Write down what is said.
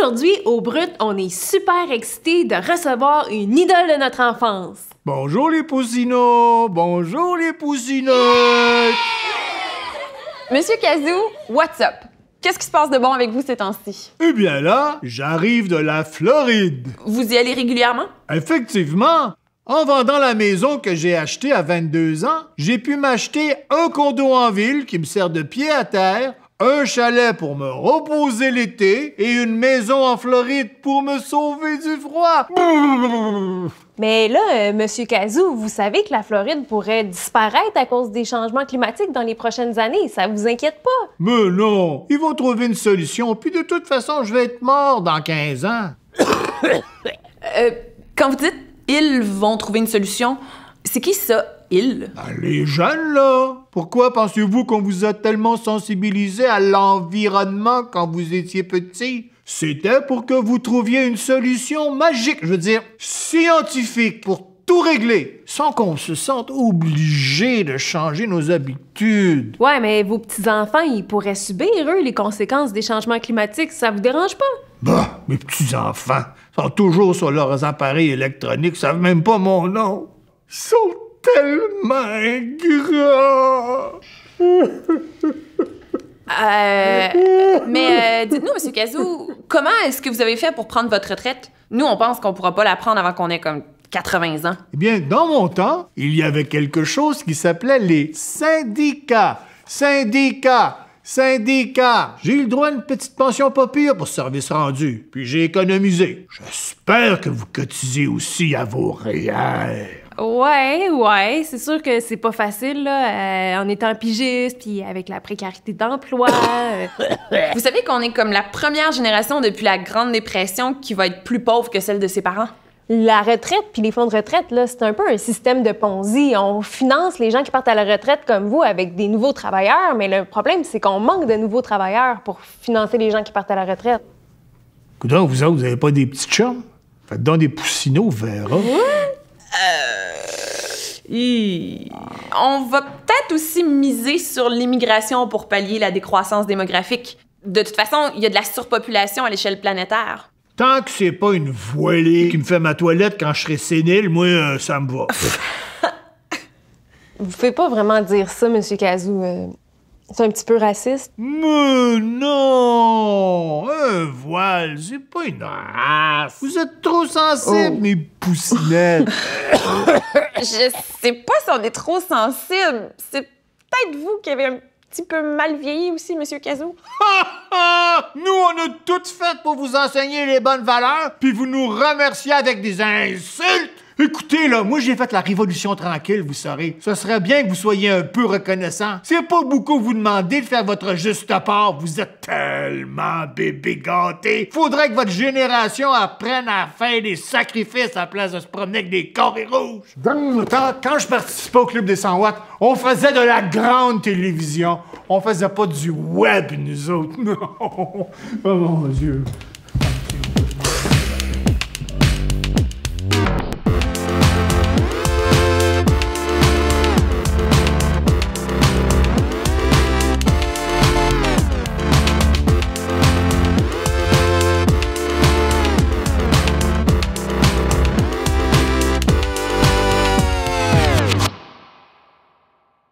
Aujourd'hui, au Brut, on est super excités de recevoir une idole de notre enfance. Bonjour les poussinots! Bonjour les poussinots! Monsieur Kazoo, what's up? Qu'est-ce qui se passe de bon avec vous ces temps-ci? Eh bien là, j'arrive de la Floride. Vous y allez régulièrement? Effectivement, en vendant la maison que j'ai achetée à 22 ans, j'ai pu m'acheter un condo en ville qui me sert de pied à terre, un chalet pour me reposer l'été et une maison en Floride pour me sauver du froid. Mais là, Monsieur Kazoo, vous savez que la Floride pourrait disparaître à cause des changements climatiques dans les prochaines années. Ça vous inquiète pas? Mais non, ils vont trouver une solution, puis de toute façon, je vais être mort dans 15 ans. Quand vous dites « ils vont trouver une solution », c'est qui ça, « ils » ? Ben, les jeunes, là! Pourquoi pensez-vous qu'on vous a tellement sensibilisé à l'environnement quand vous étiez petit? C'était pour que vous trouviez une solution magique, je veux dire, scientifique, pour tout régler, sans qu'on se sente obligé de changer nos habitudes. Ouais, mais vos petits-enfants, ils pourraient subir, eux, les conséquences des changements climatiques. Ça vous dérange pas? Bah, mes petits-enfants sont toujours sur leurs appareils électroniques, savent même pas mon nom. Ils sont tellement ingrats. Mais dites-nous, Monsieur Kazoo, comment est-ce que vous avez fait pour prendre votre retraite? Nous, on pense qu'on pourra pas la prendre avant qu'on ait comme 80 ans. Eh bien, dans mon temps, il y avait quelque chose qui s'appelait les syndicats. Syndicats! Syndicats! J'ai eu le droit à une petite pension pas pire pour service rendu, puis j'ai économisé. J'espère que vous cotisez aussi à vos REER. Ouais, c'est sûr que c'est pas facile, là, en étant pigiste, puis avec la précarité d'emploi. Vous savez qu'on est comme la première génération depuis la Grande Dépression qui va être plus pauvre que celle de ses parents? La retraite puis les fonds de retraite, là, c'est un peu un système de Ponzi. On finance les gens qui partent à la retraite comme vous avec des nouveaux travailleurs, mais le problème, c'est qu'on manque de nouveaux travailleurs pour financer les gens qui partent à la retraite. Coudonc, vous autres, vous avez pas des petits chums? Faites donc des poussinots, on verra. On va peut-être aussi miser sur l'immigration pour pallier la décroissance démographique. De toute façon, il y a de la surpopulation à l'échelle planétaire. Tant que c'est pas une voilée qui me fait ma toilette quand je serai sénile, moi, ça me va. Vous pouvez pas vraiment dire ça, Monsieur Kazoo. C'est un petit peu raciste. Mais non! Un voile, c'est pas une race. Vous êtes trop sensibles, mes poussinettes. Je sais pas si on est trop sensible. C'est peut-être vous qui avez un petit peu mal vieilli aussi, Monsieur Kazoo. Nous, on a tout fait pour vous enseigner les bonnes valeurs, puis vous nous remerciez avec des insultes. Écoutez, là, moi, j'ai fait la révolution tranquille, vous saurez. Ce serait bien que vous soyez un peu reconnaissant. C'est pas beaucoup vous demander de faire votre juste part. Vous êtes tellement bébé gâtés. Faudrait que votre génération apprenne à faire des sacrifices à la place de se promener avec des carrés rouges. Quand je participais au Club des 100 watts, on faisait de la grande télévision. On faisait pas du web, nous autres. Non. Oh, mon Dieu.